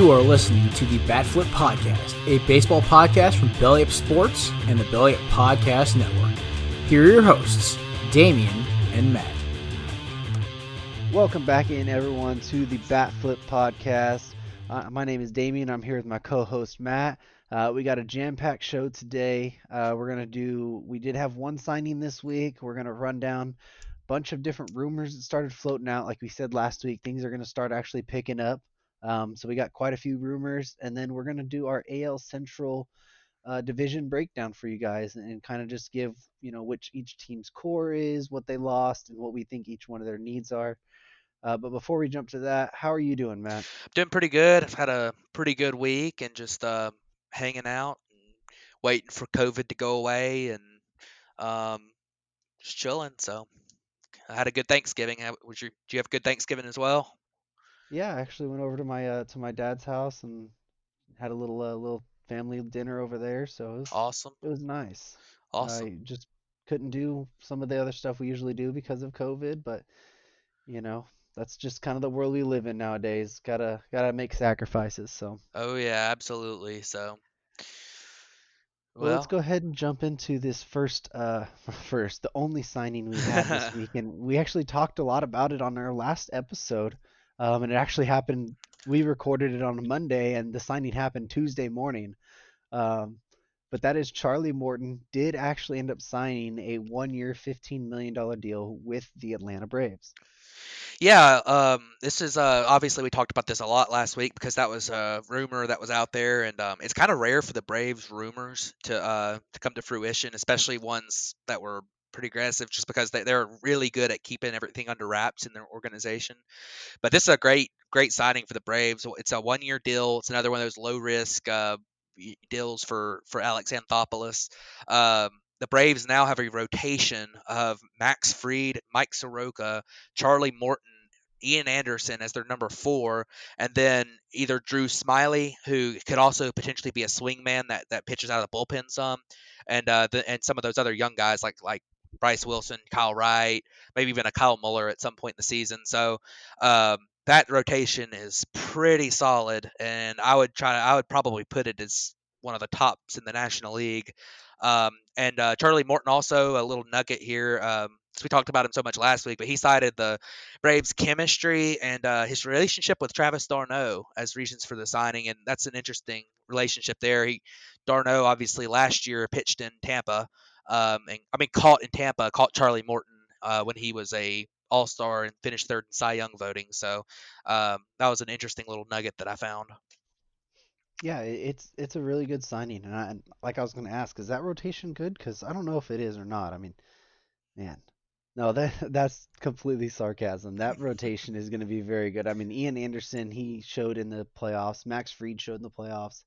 You are listening to the Bat Flip Podcast, a baseball podcast from Belly Up Sports and the Belly Up Podcast Network. Here are your hosts, Damian and Matt. Welcome back in, everyone, to the Bat Flip Podcast. My name is Damian. I'm here with my co-host, Matt. We got a jam-packed show today. We did have one signing this week. We're going to run down a bunch of different rumors that started floating out. Like we said last week, things are going to start actually picking up. So we got quite a few rumors, and then we're going to do our AL Central division breakdown for you guys and kind of just give, which each team's core is, what they lost, and what we think each one of their needs are. But before we jump to that, how are you doing, Matt? Doing pretty good. I've had a pretty good week and just hanging out and waiting for COVID to go away and um, just chilling. So I had a good Thanksgiving. Did you have a good Thanksgiving as well? Yeah, I actually went over to my dad's house and had a little family dinner over there, so Awesome. it was nice. Awesome. I just couldn't do some of the other stuff we usually do because of COVID, but you know, that's just kind of the world we live in nowadays. Gotta make sacrifices. So, Oh yeah, absolutely. So well, let's well, go ahead and jump into this the only signing we had this week, and we actually talked a lot about it on our last episode. And it actually happened. We recorded it on a Monday, and the signing happened Tuesday morning. Um, but that is Charlie Morton did actually end up signing a 1-year, $15 million deal with the Atlanta Braves. yeah. This is obviously we talked about this a lot last week because that was a rumor that was out there, and it's kind of rare for the Braves rumors to come to fruition, especially ones that were pretty aggressive, just because they're really good at keeping everything under wraps in their organization. But this is a great signing for the Braves. It's a 1-year deal. It's another one of those low risk deals for Alex Anthopoulos. The Braves now have a rotation of Max Fried, Mike Soroka, Charlie Morton, Ian Anderson as their number 4, and then either Drew Smiley, who could also potentially be a swingman that pitches out of the bullpen some, and some of those other young guys like Bryce Wilson, Kyle Wright, maybe even a Kyle Muller at some point in the season. So that rotation is pretty solid, and I would probably put it as one of the tops in the National League. And Charlie Morton also a little nugget here. So we talked about him so much last week, but he cited the Braves' chemistry and his relationship with Travis d'Arnaud as reasons for the signing, and that's an interesting relationship there. D'Arnaud obviously last year pitched in Tampa, caught in Tampa, caught Charlie Morton when he was a All-Star and finished third in Cy Young voting. So that was an interesting little nugget that I found. Yeah, it's a really good signing, and like I was going to ask, is that rotation good? Because I don't know if it is or not. I mean, man, no, that's completely sarcasm. That rotation is going to be very good. I mean, Ian Anderson, he showed in the playoffs. Max Fried showed in the playoffs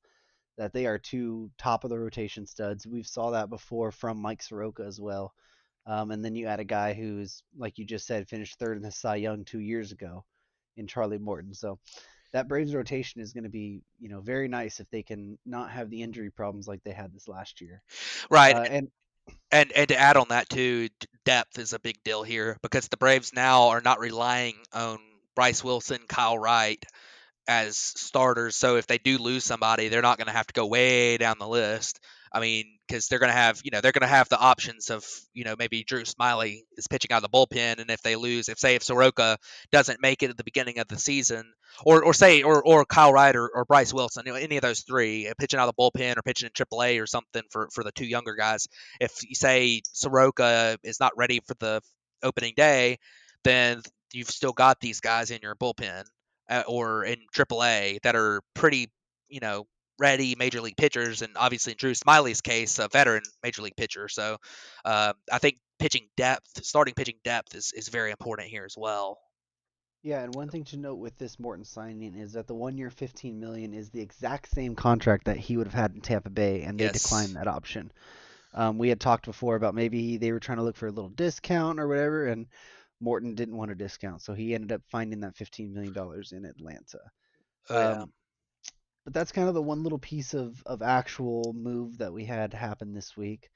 that they are two top of the rotation studs. We've saw that before from Mike Soroka as well. And then you add a guy who's, like you just said, finished third in the Cy Young 2 years ago in Charlie Morton. So that Braves rotation is going to be, very nice if they can not have the injury problems like they had this last year. Right. And And to add on that too, depth is a big deal here because the Braves now are not relying on Bryce Wilson, Kyle Wright as starters. So if they do lose somebody, they're not going to have to go way down the list. I mean, because they're going to have, they're going to have the options of, maybe Drew Smiley is pitching out of the bullpen, and if they lose, if Soroka doesn't make it at the beginning of the season, or Kyle Wright or Bryce Wilson, any of those three pitching out of the bullpen or pitching in AAA or something for the two younger guys. If you say Soroka is not ready for the opening day, then you've still got these guys in your bullpen or in AAA that are pretty, ready major league pitchers, and obviously in Drew Smiley's case, a veteran major league pitcher. So I think starting pitching depth is very important here as well. yeah, and one thing to note with this Morton signing is that the 1-year, $15 million is the exact same contract that he would have had in Tampa Bay, and they Yes. declined that option. We had talked before about maybe they were trying to look for a little discount or whatever, and Morton didn't want a discount, so he ended up finding that $15 million in Atlanta. Oh yeah. Um, but that's kind of the one little piece of actual move that we had happen this week.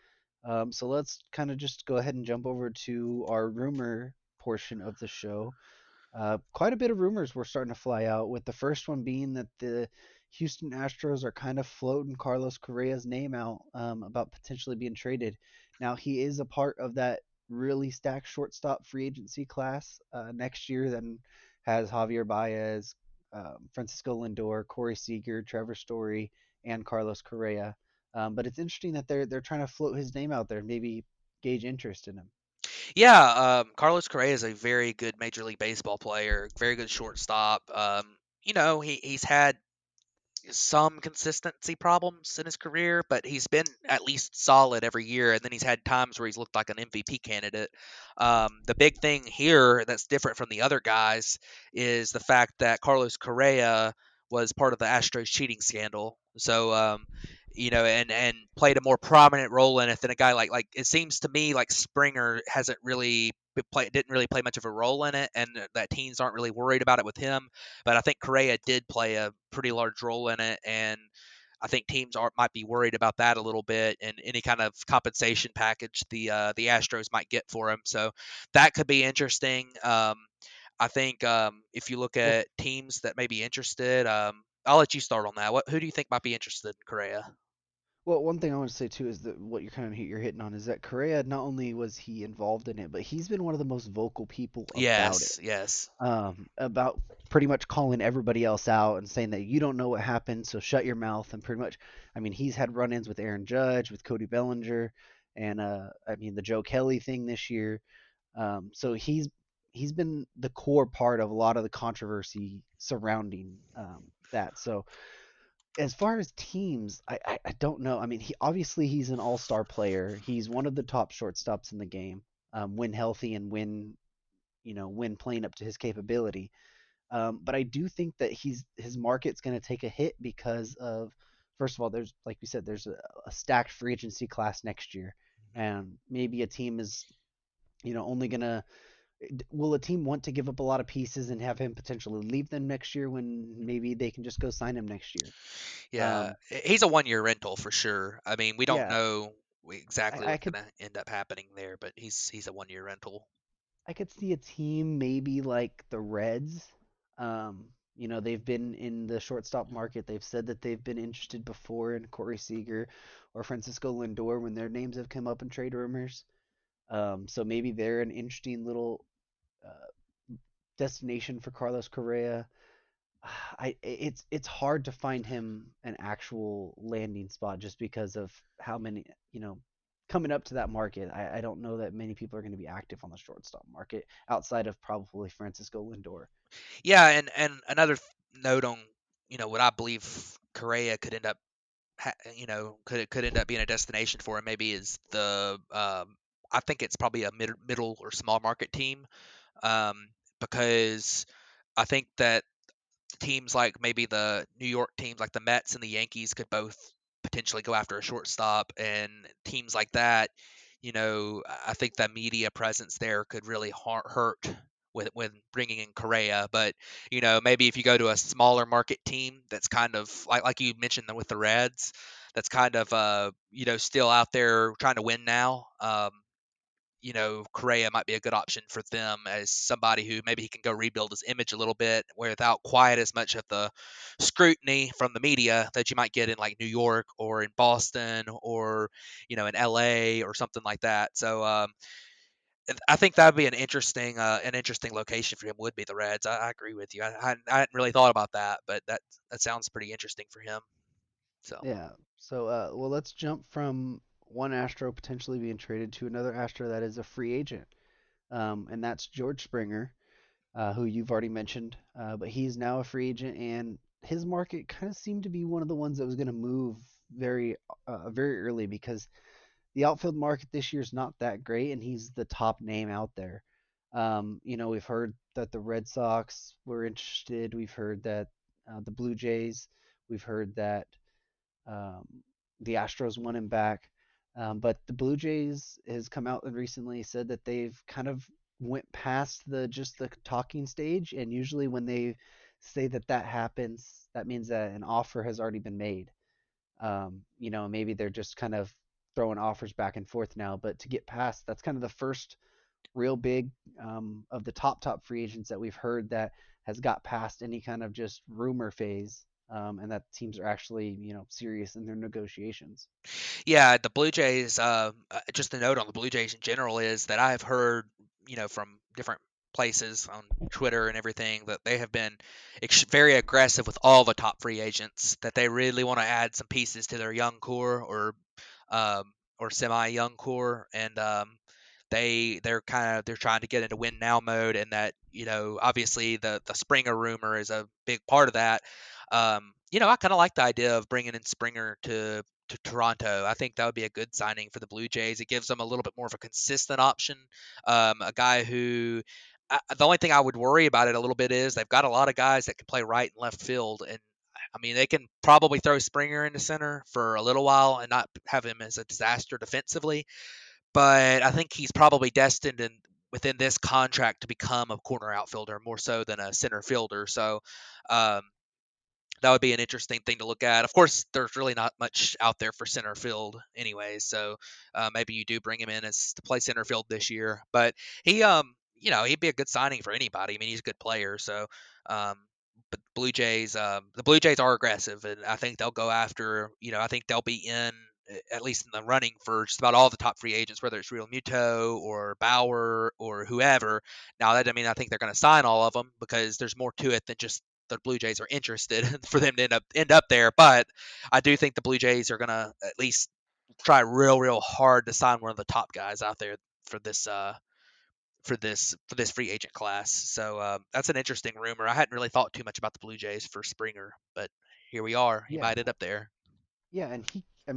So let's kind of just go ahead and jump over to our rumor portion of the show. Quite a bit of rumors were starting to fly out, with the first one being that the Houston Astros are kind of floating Carlos Correa's name out about potentially being traded. Now, he is a part of that really stacked shortstop free agency class next year that has Javier Baez, Francisco Lindor, Corey Seager, Trevor Story, and Carlos Correa. But it's interesting that they're trying to float his name out there, maybe gauge interest in him. Yeah, Carlos Correa is a very good Major League Baseball player, very good shortstop. He's had some consistency problems in his career, but he's been at least solid every year. And then he's had times where he's looked like an MVP candidate. The big thing here that's different from the other guys is the fact that Carlos Correa was part of the Astros cheating scandal. So, and played a more prominent role in it than a guy like it seems to me like Springer hasn't really didn't really play much of a role in it, and that teams aren't really worried about it with him. But I think Correa did play a pretty large role in it, and I think teams might be worried about that a little bit, and any kind of compensation package the Astros might get for him. So that could be interesting. I think if you look Well, at teams that may be interested, I'll let you start on that. Who do you think might be interested in Correa? Well, one thing I want to say too is that what you're hitting on is that Correa, not only was he involved in it, but he's been one of the most vocal people about it. Yes, yes. About pretty much calling everybody else out and saying that you don't know what happened, so shut your mouth. And pretty much, I mean, he's had run-ins with Aaron Judge, with Cody Bellinger, and I mean the Joe Kelly thing this year. So he's been the core part of a lot of the controversy surrounding that. So as far as teams, I don't know. I mean, he's an all-star player. He's one of the top shortstops in the game, when healthy and when playing up to his capability. But I do think that his market's going to take a hit because of, first of all, there's like we said, there's a stacked free agency class next year, and maybe a team is only gonna. Will a team want to give up a lot of pieces and have him potentially leave them next year when maybe they can just go sign him next year? Yeah, Um, he's a 1 year rental for sure. I mean, we don't yeah, know exactly I what's could going to end up happening there, but he's a 1 year rental. I could see a team maybe like the Reds. They've been in the shortstop market. They've said that they've been interested before in Corey Seager or Francisco Lindor when their names have come up in trade rumors. So maybe they're an interesting little destination for Carlos Correa. It's hard to find him an actual landing spot just because of how many coming up to that market. I don't know that many people are going to be active on the shortstop market outside of probably Francisco Lindor. Yeah, and another note on what I believe Correa could end up could end up being a destination for him maybe is the I think it's probably a middle or small market team, um, because I think that teams like maybe the New York teams like the Mets and the Yankees could both potentially go after a shortstop, and teams like that, I think the media presence there could really hurt with when bringing in Correa. But maybe if you go to a smaller market team that's kind of like you mentioned with the Reds, that's kind of still out there trying to win now. Correa might be a good option for them as somebody who maybe he can go rebuild his image a little bit without quite as much of the scrutiny from the media that you might get in like New York or in Boston or in LA or something like that. So I think that would be an interesting location for him would be the Reds. I agree with you. I hadn't really thought about that, but that sounds pretty interesting for him. So Yeah. So well, let's jump from one Astro potentially being traded to another Astro that is a free agent. And that's George Springer, who you've already mentioned. But he's now a free agent, and his market kind of seemed to be one of the ones that was going to move very early because the outfield market this year is not that great, and he's the top name out there. We've heard that the Red Sox were interested. We've heard that the Blue Jays. We've heard that um, the Astros want him back. But the Blue Jays has come out and recently said that they've kind of went past the talking stage, and usually when they say that happens, that means that an offer has already been made. Maybe they're just kind of throwing offers back and forth now, but to get past, that's kind of the first real big of the top free agents that we've heard that has got past any kind of just rumor phase. and that teams are actually, serious in their negotiations. Yeah, the Blue Jays. Just a note on the Blue Jays in general is that I've heard, from different places on Twitter and everything that they have been very aggressive with all the top free agents. That they really want to add some pieces to their young core um, or semi young core, and they're trying to get into win now mode, and that obviously the Springer rumor is a big part of that. I kind of like the idea of bringing in Springer to Toronto. I think that would be a good signing for the Blue Jays. It gives them a little bit more of a consistent option. A guy who, the only thing I would worry about it a little bit is they've got a lot of guys that can play right and left field, and I mean they can probably throw Springer into center for a little while and not have him as a disaster defensively. But I think he's probably destined within this contract to become a corner outfielder more so than a center fielder. So um, that would be an interesting thing to look at. Of course, there's really not much out there for center field anyway, so maybe you do bring him in as to play center field this year. But he'd be a good signing for anybody. I mean, he's a good player, so. But the Blue Jays are aggressive, and I think they'll go after. I think they'll be in at least in the running for just about all the top free agents, whether it's Real Muto or Bauer or whoever. Now that I mean, I think they're going to sign all of them because there's more to it than just the Blue Jays are interested for them to end up there. But I do think the Blue Jays are going to at least try real hard to sign one of the top guys out there for this free agent class. So that's an interesting rumor. I hadn't really thought too much about the Blue Jays for Springer, but here we are. He Yeah, might end up there. yeah, and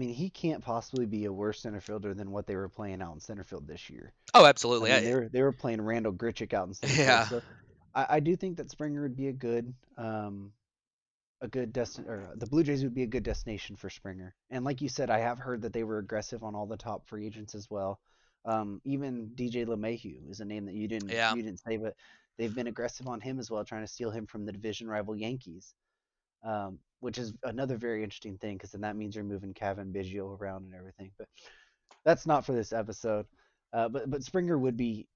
he can't possibly be a worse center fielder than what they were playing out in center field this year. Oh, I absolutely. mean, they were playing Randall Grichuk out in center field, Yeah. so I do think that Springer would be a good or the Blue Jays would be a good destination for Springer. And like you said, I have heard that they were aggressive on all the top free agents as well. Even DJ LeMahieu is a name that Yeah. you didn't say, but they've been aggressive on him as well, trying to steal him from the division rival Yankees. Which is another very interesting thing because then that means you're moving Kevin Biggio around and everything. But that's not for this episode. But Springer would be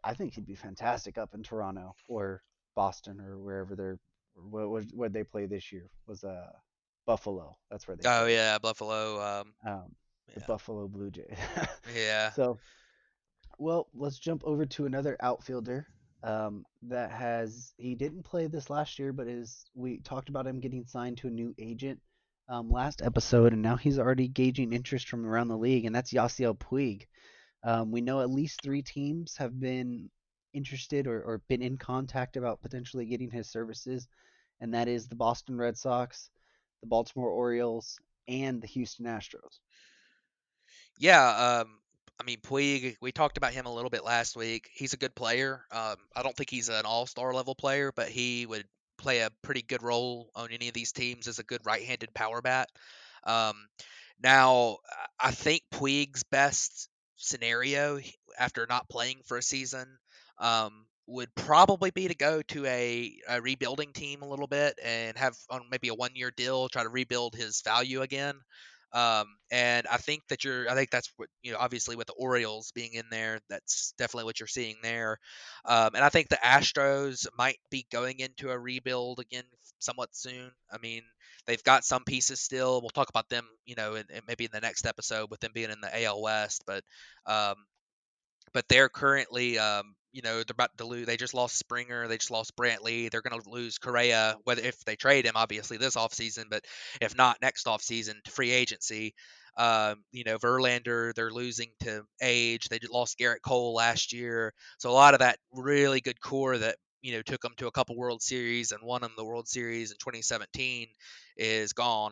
I think he'd be fantastic up in Toronto or Boston or wherever they're what they play this year was Buffalo. That's where they Oh play. yeah, Buffalo. Um, the Yeah. Buffalo Blue Jays. Yeah. So well, let's jump over to another outfielder that he didn't play this last year, but we talked about him getting signed to a new agent last episode, and now he's already gauging interest from around the league, and that's Yasiel Puig. We know at least three teams have been interested or been in contact about potentially getting his services, and that is the Boston Red Sox, the Baltimore Orioles, and the Houston Astros. Yeah, I mean Puig, we talked about him a little bit last week. He's a good player. I don't think he's an all-star level player, but he would play a pretty good role on any of these teams as a good right-handed power bat. Um, Now, I think Puig's best scenario after not playing for a season would probably be to go to a rebuilding team a little bit and have on maybe a 1 year deal, try to rebuild his value again. And I think that's what, obviously with the Orioles being in there, that's definitely what you're seeing there. And I think the Astros might be going into a rebuild again somewhat soon. I mean, they've got some pieces still. We'll talk about them, maybe in the next episode with them being in the AL West. Um, but they're currently, they're about to lose. They just lost Springer. They just lost Brantley. They're going to lose Correa, whether if they trade him, obviously this offseason, but if not next offseason to free agency. Verlander, they're losing to age. They lost Garrett Cole last year. So a lot of that really good core that, took them to a couple World Series and won them the World Series in 2017 is gone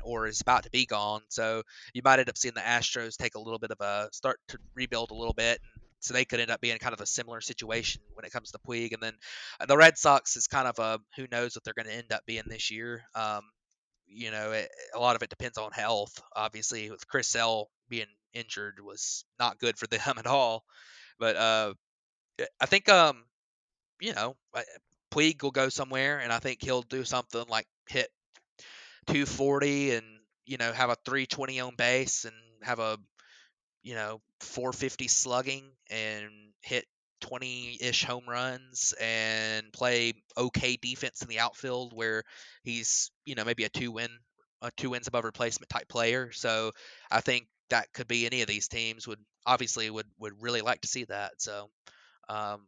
or is about to be gone. So you might end up seeing the Astros take a little bit of a start to rebuild a little bit. So they could end up being kind of a similar situation when it comes to Puig. And then the Red Sox is kind of a who knows what they're going to end up being this year. A lot of it depends on health. Obviously, with Chris Sale being injured was not good for them at all. But I think Puig will go somewhere, and I think he'll do something like hit 240 and have a 320 on base and have a 450 slugging and hit 20-ish home runs and play okay defense in the outfield where he's, maybe a 2 wins above replacement type player. So I think that could be any of these teams would really like to see that. So um,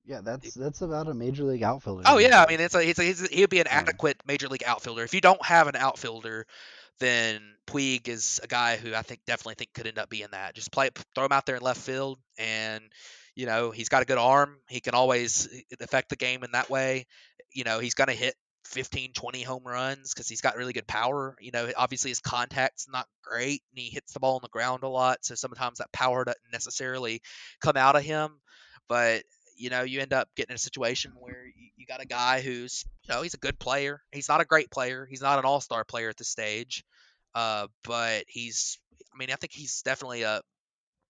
Yeah, that's about a major league outfielder oh these yeah, I mean days. he'd be an Um, adequate major league outfielder. If you don't have an outfielder, then Puig is a guy who I think definitely think could end up being that. Just throw him out there in left field, and he's got a good arm. He can always affect the game in that way. He's going to hit 15, 20 home runs because he's got really good power. Obviously his contact's not great, and he hits the ball on the ground a lot. So sometimes that power doesn't necessarily come out of him, but you end up getting in a situation where you got a guy who's, he's a good player. He's not a great player. He's not an all-star player at this stage. But I think he's definitely a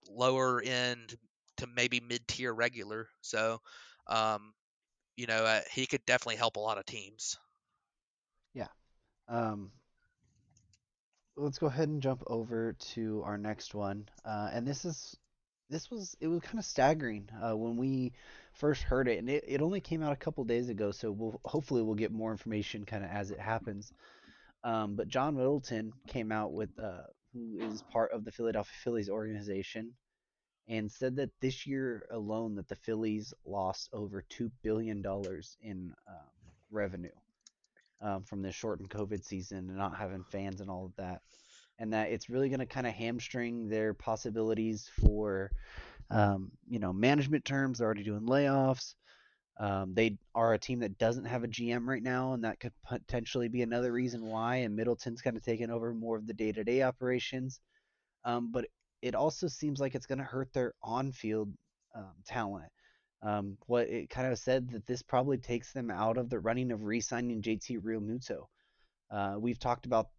lower end to maybe mid-tier regular. So, um, he could definitely help a lot of teams. yeah. Um, let's go ahead and jump over to our next one. And it was kind of staggering when we first heard it, and it only came out a couple days ago. So hopefully we'll get more information kind of as it happens. But John Middleton came out with who is part of the Philadelphia Phillies organization, and said that this year alone that the Phillies lost over $2 billion in revenue from this shortened COVID season and not having fans and all of that, and that it's really going to kind of hamstring their possibilities for management terms. They're already doing layoffs. They are a team that doesn't have a GM right now, and that could potentially be another reason why. And Middleton's kind of taken over more of the day-to-day operations. But it also seems like it's going to hurt their on-field talent. What it kind of said that this probably takes them out of the running of re-signing JT Realmuto. We've talked about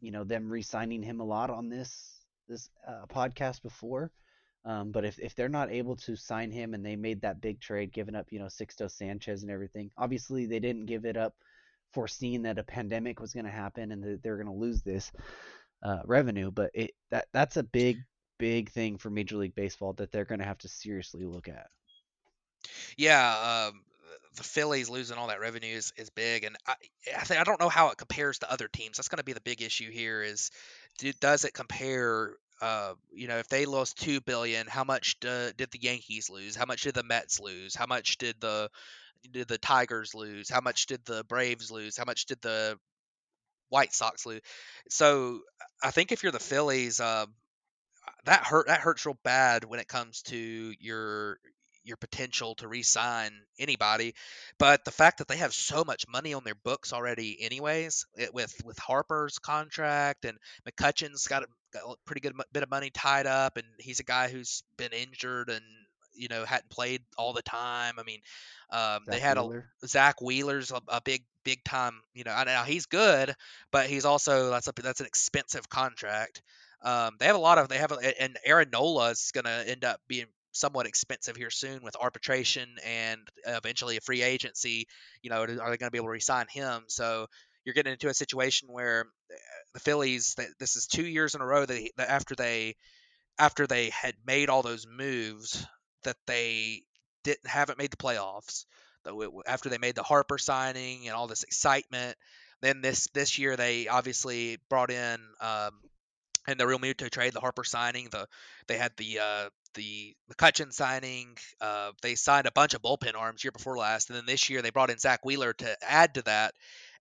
them re-signing him a lot on this podcast before. But if they're not able to sign him, and they made that big trade, giving up Sixto Sanchez and everything, obviously they didn't give it up foreseeing that a pandemic was going to happen and that they're going to lose this revenue. But that's a big thing for Major League Baseball that they're going to have to seriously look at. Yeah, the Phillies losing all that revenue is big, and I don't know how it compares to other teams. That's going to be the big issue here. Does it compare? If they lost $2 billion, how much did the Yankees lose? How much did the Mets lose? How much did the Tigers lose? How much did the Braves lose? How much did the White Sox lose? So I think if you're the Phillies, that hurts real bad when it comes to your potential to re-sign anybody. But the fact that they have so much money on their books already, anyways, with Harper's contract, and McCutcheon's got a pretty good bit of money tied up, and he's a guy who's been injured and hadn't played all the time. I mean, they Zach had Wheeler. Zach Wheeler's a big time. I know he's good, but he's also that's an expensive contract. And Aaron Nola is going to end up being somewhat expensive here soon with arbitration and eventually a free agency. Are they going to be able to re-sign him? So you're getting into a situation where the Phillies, this is 2 years in a row that after they had made all those moves that they haven't made the playoffs. After they made the Harper signing and all this excitement, then this year they obviously brought in and the Real Muto trade, the Harper signing, they had the McCutcheon signing. They signed a bunch of bullpen arms year before last, and then this year they brought in Zach Wheeler to add to that.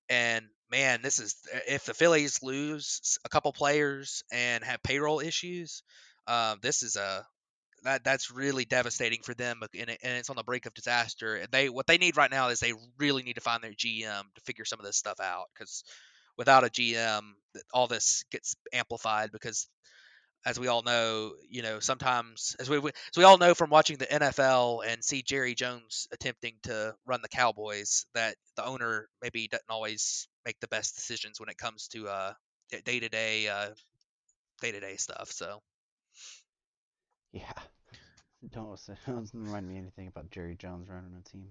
And man, this is if the Phillies lose a couple players and have payroll issues, this is that's really devastating for them, and it's on the brink of disaster. What they need right now is they really need to find their GM to figure some of this stuff out, because without a GM, all this gets amplified. Because as we all know, sometimes as we all know from watching the NFL and see Jerry Jones attempting to run the Cowboys, that the owner maybe doesn't always make the best decisions when it comes to day to day stuff. So Yeah, don't remind me anything about Jerry Jones running a team,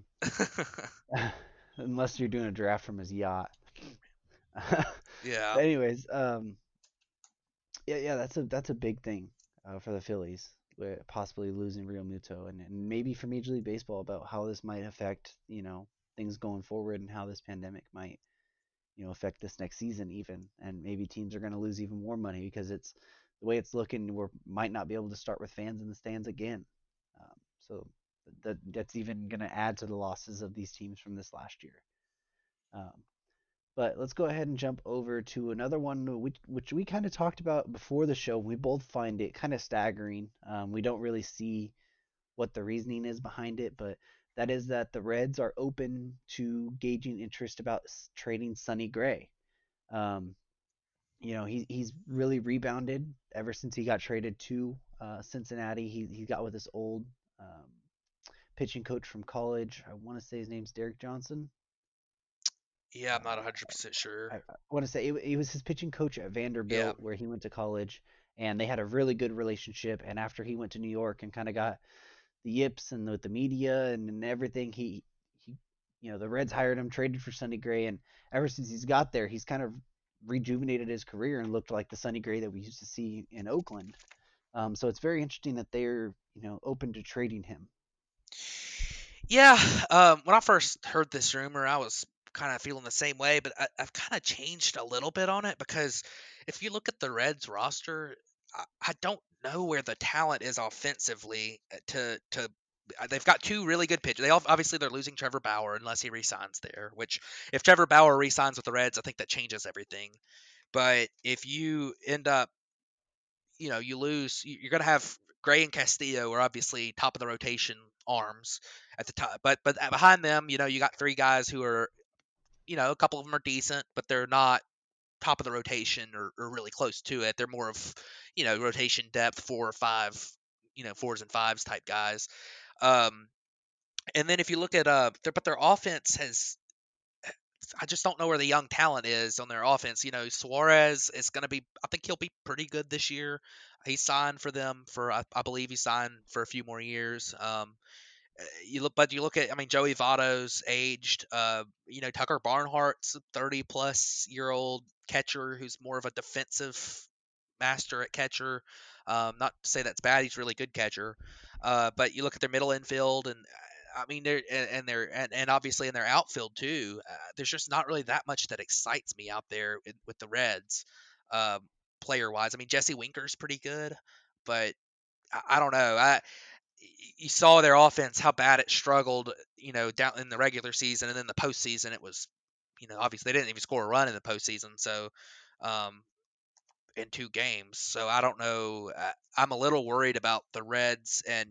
unless you're doing a draft from his yacht. yeah. But anyways, yeah, that's a big thing for the Phillies. possibly losing Real Muto, and maybe for Major League Baseball about how this might affect things going forward and how this pandemic might affect this next season even, and maybe teams are going to lose even more money because it's the way it's looking. We might not be able to start with fans in the stands again, so that's even going to add to the losses of these teams from this last year. Um, but let's go ahead and jump over to another one which we kind of talked about before the show. We both find it kind of staggering. We don't really see what the reasoning is behind it, but that is that the Reds are open to gauging interest about trading Sonny Gray. Um, he's really rebounded ever since he got traded to Cincinnati. He got with his old um, pitching coach from college. I want to say his name's Derek Johnson. Yeah, I'm not Uh, 100% sure. I want to say it was his pitching coach at Yeah. Vanderbilt where he went to college, and they had a really good relationship. And after he went to New York and kind of got the yips and with the media and everything, he the Reds hired him, traded for Sonny Gray, and ever since he's got there, he's kind of rejuvenated his career and looked like the Sonny Gray that we used to see in Oakland. So it's very interesting that they're open to trading him. Yeah, when I first heard this rumor, I was kind of feeling the same way, but I've kind of changed a little bit on it because if you look at the Reds roster, I don't know where the talent is offensively to. They've got two really good pitchers. Obviously they're losing Trevor Bauer unless he resigns there. Which if Trevor Bauer resigns with the Reds, I think that changes everything. But if you end up, you lose. You're going to have Gray and Castillo are obviously top of the rotation arms at the top, but behind them, you got three guys who are, a couple of them are decent, but they're not top of the rotation or really close to it. They're more of, rotation depth, four or five, fours and fives type guys. Um, and then if you look at their offense has I just don't know where the young talent is on their offense. Suarez is going to be, I think he'll be pretty good this year. He signed for them for, I believe he signed for a few more years. You look at, I mean, Joey Votto's aged. Tucker Barnhart's a 30-plus-year-old catcher who's more of a defensive master at catcher. Not to say that's bad; he's a really good catcher. But you look at their middle infield, and I mean, and obviously in their outfield too. There's just not really that much that excites me out there with the Reds, um, player wise. I mean, Jesse Winker's pretty good, but I don't know. You saw their offense how bad it struggled, down in the regular season, and then the postseason it was, obviously they didn't even score a run in the postseason. So, um, in two games. So I don't know. I'm a little worried about the Reds and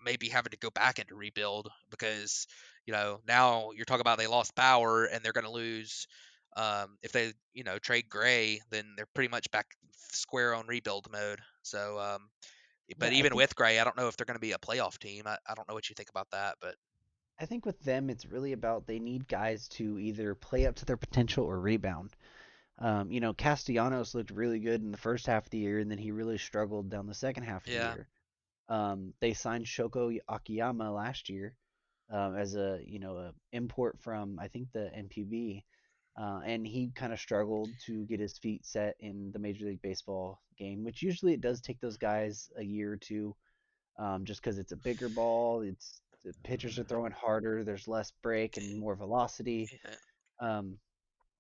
maybe having to go back into rebuild because now you're talking about they lost Bauer and they're going to lose. If they trade Gray, then they're pretty much back square on rebuild mode. So, but Yeah, I even think with Gray, I don't know if they're going to be a playoff team. I don't know what you think about that, but I think with them it's really about they need guys to either play up to their potential or rebound. Castellanos looked really good in the first half of the year, and then he really struggled down the second half of the yeah, year. They signed Shoko Akiyama last year as a import from I think the NPB, and he kind of struggled to get his feet set in the Major League Baseball game, which usually it does take those guys a year or two, just because it's a bigger ball. It's the pitchers are throwing harder. There's less break and more velocity. yeah. Um,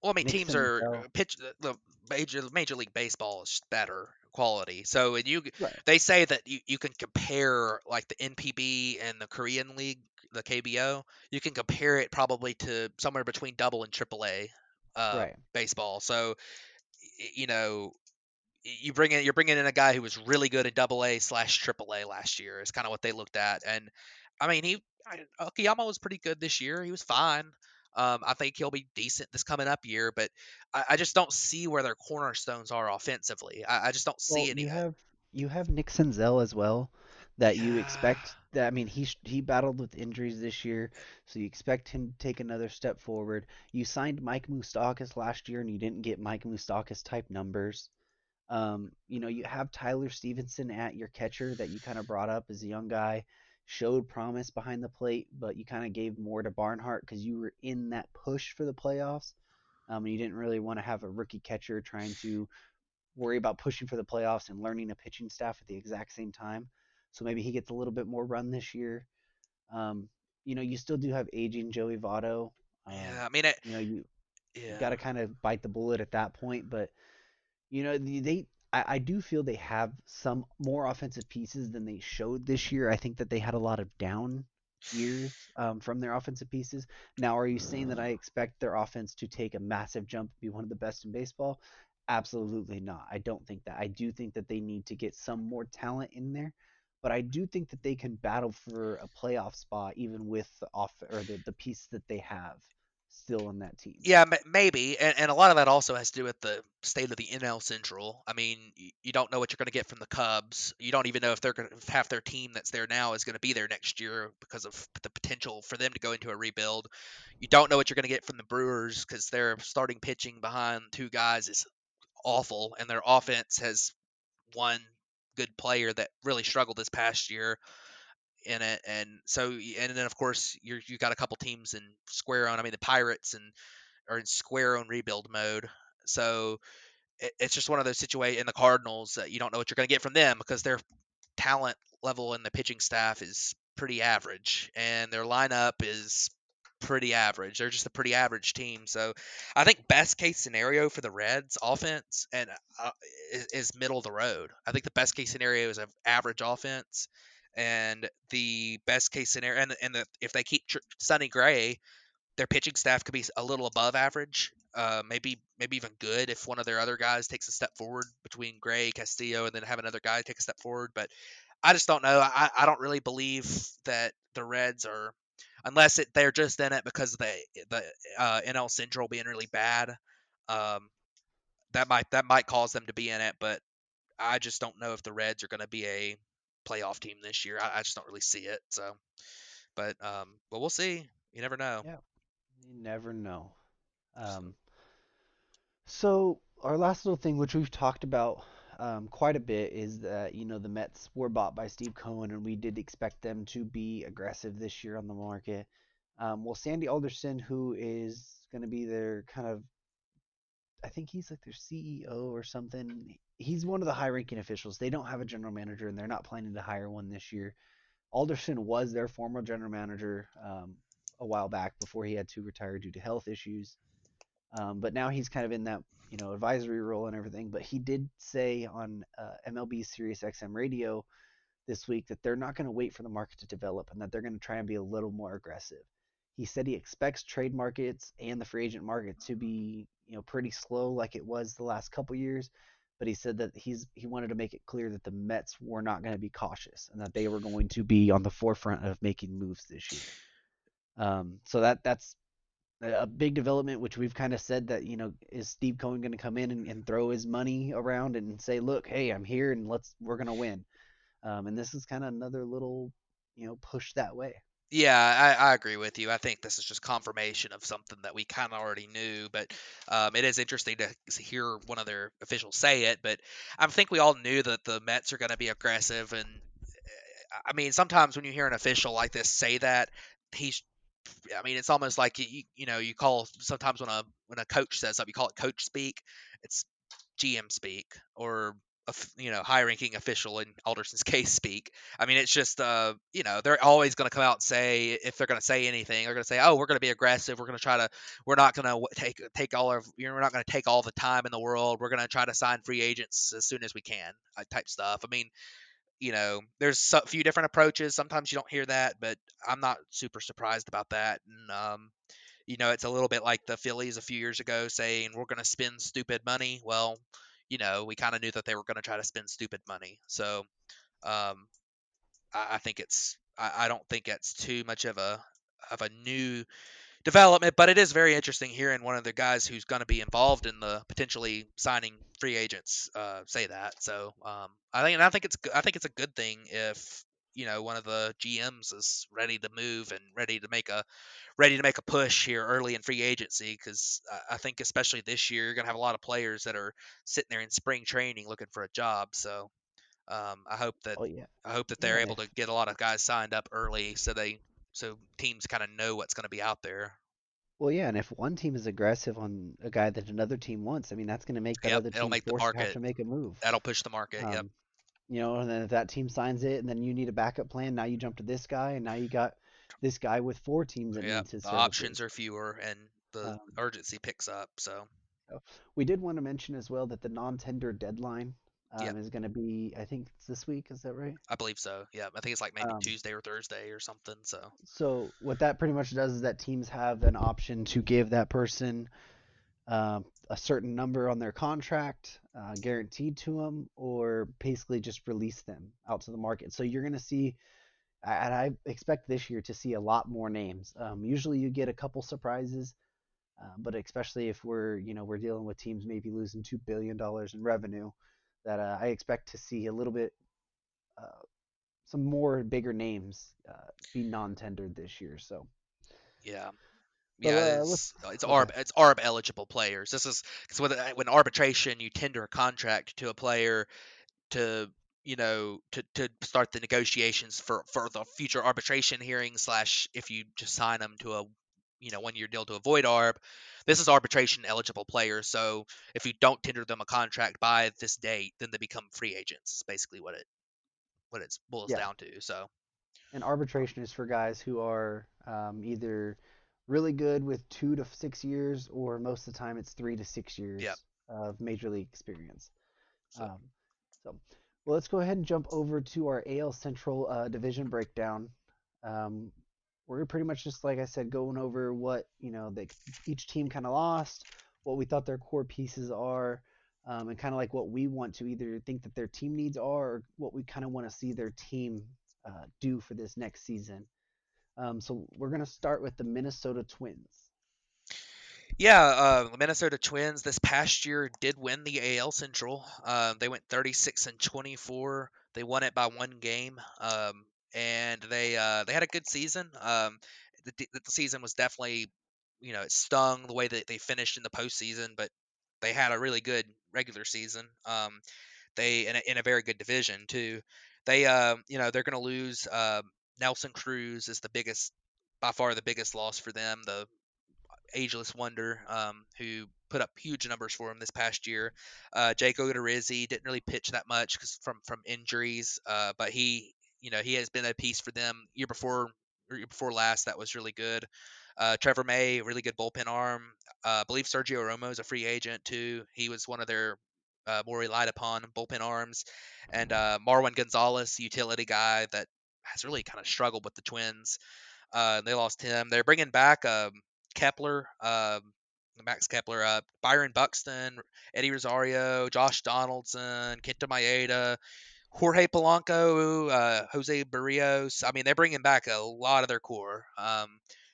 Well, I mean, Nick teams are Senzel, pitch the Major League Baseball is better quality. So, and right, they say that you can compare like the NPB and the Korean League, the KBO. You can compare it probably to somewhere between double and triple A right. baseball. So, you know, you're bringing in a guy who was really good in double A slash triple A last year is kind of what they looked at. And I mean, Akiyama was pretty good this year. He was fine. I think he'll be decent this coming up year, but I just don't see where their cornerstones are offensively. I just don't Well, see any. you have Nick Senzel as well, that you Yeah, expect that. I mean, he battled with injuries this year, so you expect him to take another step forward. You signed Mike Moustakas last year, and you didn't get Mike Moustakas type numbers. You have Tyler Stevenson at your catcher that you kind of brought up as a young guy, showed promise behind the plate, but you kind of gave more to Barnhart because you were in that push for the playoffs. And you didn't really want to have a rookie catcher trying to worry about pushing for the playoffs and learning a pitching staff at the exact same time. So maybe he gets a little bit more run this year. Um, you still do have aging Joey Votto. Yeah, I mean, it, You yeah. got to kind of bite the bullet at that point, but I do feel they have some more offensive pieces than they showed this year. I think that they had a lot of down years from their offensive pieces. Now, are you saying that I expect their offense to take a massive jump and be one of the best in baseball? Absolutely not. I don't think that. I do think that they need to get some more talent in there, but I do think that they can battle for a playoff spot even with the pieces that they have still on that team. Yeah, maybe, and a lot of that also has to do with the state of the NL Central. I mean, you don't know what you're going to get from the Cubs. You don't even know if they're going to half their team that's there now is going to be there next year because of the potential for them to go into a rebuild. You don't know what you're going to get from the Brewers because their starting pitching behind two guys is awful, and their offense has one good player that really struggled this past year in it. And so, and then of course you got a couple teams in square on. I mean, the Pirates and are in square on rebuild mode. So it's just one of those situations. In the Cardinals, you don't know what you're going to get from them because their talent level in the pitching staff is pretty average, and their lineup is pretty average. They're just a pretty average team. So I think best case scenario for the Reds offense and is middle of the road. I think the best case scenario is an average offense, and the best case scenario, if they keep Sonny Gray, their pitching staff could be a little above average, maybe even good if one of their other guys takes a step forward between Gray, Castillo, and then have another guy take a step forward. But I just don't know. I don't really believe that the Reds are, unless they're just in it because of the NL Central being really bad. Um, that might cause them to be in it, but I just don't know if the Reds are going to be a playoff team this year. I just don't really see it. So, but we'll see. You never know. Yeah, you never know. Um, so our last little thing, which we've talked about quite a bit, is that the Mets were bought by Steve Cohen, and we did expect them to be aggressive this year on the market. Well, Sandy Alderson, who is going to be their kind of, I think he's like their CEO or something. He's one of the high-ranking officials. They don't have a general manager, and they're not planning to hire one this year. Alderson was their former general manager a while back before he had to retire due to health issues. But now he's kind of in that advisory role and everything. But he did say on MLB Sirius XM radio this week that they're not going to wait for the market to develop and that they're going to try and be a little more aggressive. He said he expects trade markets and the free agent market to be pretty slow like it was the last couple years. But he said that he wanted to make it clear that the Mets were not going to be cautious and that they were going to be on the forefront of making moves this year. So that's a big development, which we've kind of said that, is Steve Cohen going to come in and throw his money around and say, look, hey, I'm here and we're going to win. And this is kind of another little, push that way. Yeah, I agree with you. I think this is just confirmation of something that we kind of already knew, but it is interesting to hear one of their officials say it. But I think we all knew that the Mets are going to be aggressive, and I mean, sometimes when you hear an official like this say that, he's I mean, it's almost like you call sometimes when a coach says something, you call it coach speak. It's GM speak or high ranking official in Alderson's case speak. I mean, it's just they're always going to come out and say, if they're going to say anything, they're going to say, oh, we're going to be aggressive. We're not going to we're not going to take all the time in the world. We're going to try to sign free agents as soon as we can, type stuff. I mean, there's a few different approaches. Sometimes you don't hear that, but I'm not super surprised about that. And it's a little bit like the Phillies a few years ago saying we're going to spend stupid money. Well, we kind of knew that they were going to try to spend stupid money. So um, I think I don't think it's too much of a new development, but it is very interesting hearing one of the guys who's going to be involved in the potentially signing free agents say that. So I think it's a good thing if one of the GMs is ready to move and ready to make a push here early in free agency, because I think especially this year you're going to have a lot of players that are sitting there in spring training looking for a job. So I hope that Oh yeah, yeah, they're and able to get a lot of guys signed up early so teams kind of know what's going to be out there. Well, yeah, and if one team is aggressive on a guy that another team wants, I mean, that's going to make that Yep, other it'll team make the forced to have market. to make a move. That'll push the market. Yep. Um, and then if that team signs it, and then you need a backup plan, now you jump to this guy, and now you got this guy with four teams that Yep. needs his The options services. are fewer, and the Um, urgency picks up. So, so we did want to mention as well that the non-tender deadline yep, is going to be, I think it's this week. Is that right? I believe so. Yeah, I think it's like maybe Um, Tuesday or Thursday or something. So, so what that pretty much does is that teams have an option to give that person a certain number on their contract guaranteed to them, or basically just release them out to the market. So you're going to see, and I expect this year to see a lot more names. Usually you get a couple surprises, but especially if we're dealing with teams maybe losing $2 billion in revenue, that I expect to see a little bit uh, some more bigger names be non-tendered this year. So, yeah. but Yeah, let's it's okay. ARB eligible players. This is because when arbitration you tender a contract to a player to to start the negotiations for the future arbitration hearing slash if you just sign them to a 1 year deal to avoid arb. This is arbitration eligible players. So if you don't tender them a contract by this date, then they become free agents. Is basically what it boils Yeah, down to. So and arbitration is for guys who are either really good with 2 to 6 years, or most of the time it's 3 to 6 years yeah. of major league experience. So Um, so, well, let's go ahead and jump over to our AL Central division breakdown. Um, we're pretty much just like I said, going over what each team kind of lost, what we thought their core pieces are, and kind of like what we want to either think that their team needs are, or what we kind of want to see their team do for this next season. So we're gonna start with the Minnesota Twins. yeah, the Minnesota Twins this past year did win the AL Central. They went 36-24. They won it by 1 game, and they had a good season. The season was definitely, it stung the way that they finished in the postseason, but they had a really good regular season. They in a very good division too. They they're going to lose. Nelson Cruz is the biggest, by far the biggest loss for them. The ageless wonder, who put up huge numbers for him this past year. Jake Odorizzi didn't really pitch that much because from injuries, but he has been a piece for them year before last. That was really good. Trevor May, really good bullpen arm. I believe Sergio Romo is a free agent too. He was one of their more relied upon bullpen arms, and Marwin Gonzalez, utility guy that has really kind of struggled with the Twins. They lost him. They're bringing back Kepler, Max Kepler, Byron Buxton, Eddie Rosario, Josh Donaldson, Kenta Maeda, Jorge Polanco, Jose Barrios. I mean, they're bringing back a lot of their core.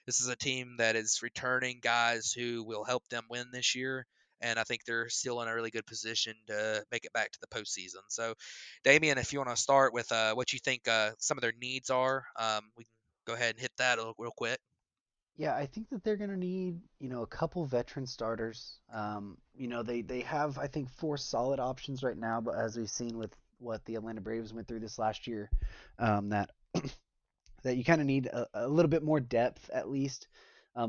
This is a team that is returning guys who will help them win this year. And I think they're still in a really good position to make it back to the postseason. So, Damien, if you want to start with what you think some of their needs are, we can go ahead and hit that real quick. Yeah, I think that they're gonna need, a couple veteran starters. They have, I think, four solid options right now, but as we've seen with what the Atlanta Braves went through this last year, that that you kind of need a little bit more depth at least.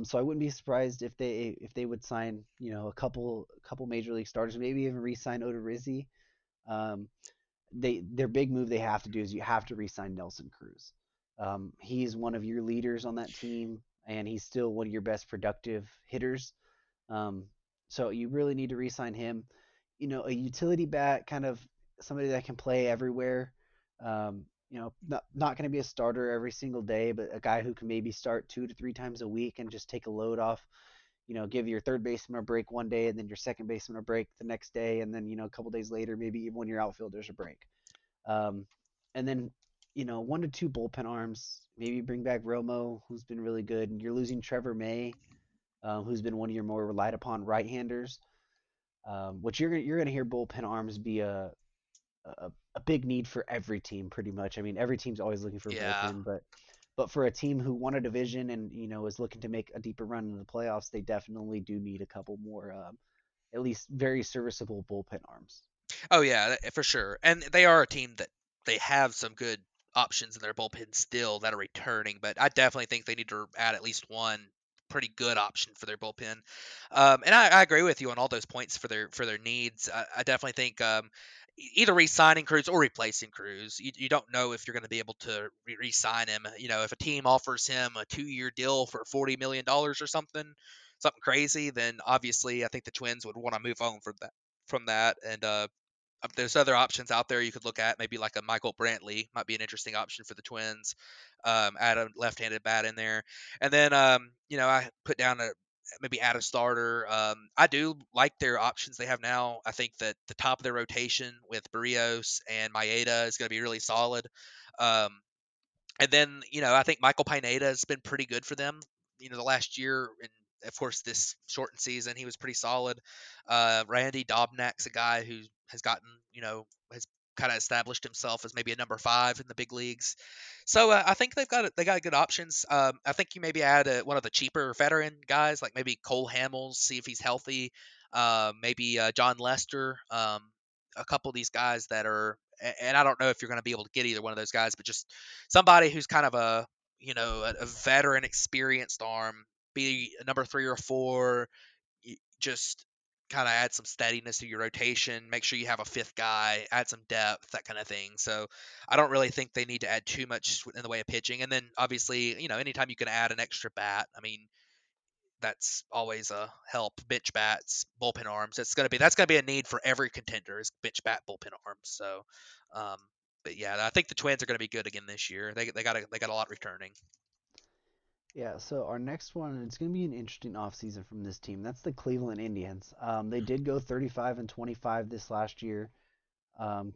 So I wouldn't be surprised if they would sign, a couple major league starters, maybe even re-sign Odorizzi. Um, their big move they have to do is you have to re-sign Nelson Cruz. He's one of your leaders on that team, and he's still one of your best productive hitters. Um, so you really need to re-sign him. A utility bat, kind of somebody that can play everywhere. Not going to be a starter every single day, but a guy who can maybe start 2 to 3 times a week and just take a load off. Give your third baseman a break one day, and then your second baseman a break the next day, and then a couple days later, maybe even when your outfielders a break. Um, and then 1 to 2 bullpen arms. Maybe bring back Romo, who's been really good, and you're losing Trevor May, who's been one of your more relied upon right-handers. Which you're gonna hear bullpen arms be a big need for every team, pretty much. I mean, every team's always looking for Yeah. bullpen, but for a team who won a division and is looking to make a deeper run in the playoffs, they definitely do need a couple more, at least very serviceable bullpen arms. Oh yeah, for sure. And they are a team that they have some good options in their bullpen still that are returning, but I definitely think they need to add at least one pretty good option for their bullpen. And I agree with you on all those points for their needs. I definitely think either re-signing Cruz or replacing Cruz. You don't know if you're going to be able to re-sign him. If a team offers him a 2-year deal for $40 million or something crazy, then obviously I think the Twins would want to move on from that. And there's other options out there you could look at. Maybe like a Michael Brantley might be an interesting option for the Twins. Add a left-handed bat in there, and then I put down maybe add a starter. I do like their options they have now. I think that the top of their rotation with Barrios and Maeda is going to be really solid. Um, and then, I think Michael Pineda has been pretty good for them. The last year, and of course this shortened season, he was pretty solid. Randy Dobnak's a guy who has gotten, has kind of established himself as maybe a number 5 in the big leagues. So I think they got good options. I think you maybe add one of the cheaper veteran guys, like maybe Cole Hamels, see if he's healthy. Maybe John Lester. A couple of these guys that are, and I don't know if you're going to be able to get either one of those guys, but just somebody who's kind of a veteran, experienced arm, be a number 3 or 4, just kind of add some steadiness to your rotation. Make sure you have a 5th guy, add some depth, that kind of thing. So I don't really think they need to add too much in the way of pitching. And then obviously, anytime you can add an extra bat, I mean, that's always a help. Bench bats, bullpen arms. That's gonna be a need for every contender is bench bat, bullpen arms. So, um, but yeah, I think the Twins are gonna be good again this year. They got a lot returning. Yeah, so our next one, it's going to be an interesting offseason from this team. That's the Cleveland Indians. They did go 35 and 25 this last year,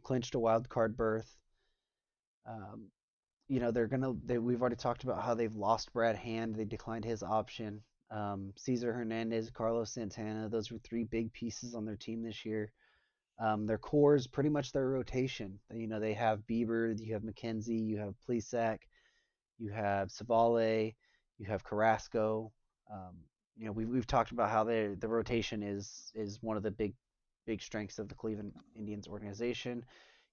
clinched a wild card berth. Um, we've already talked about how they've lost Brad Hand. They declined his option. Cesar Hernandez, Carlos Santana, those were 3 big pieces on their team this year. Their core is pretty much their rotation. They have Bieber, you have McKenzie, you have Plesac, you have Savale, you have Carrasco. Um, we've talked about how the rotation is one of the big strengths of the Cleveland Indians organization.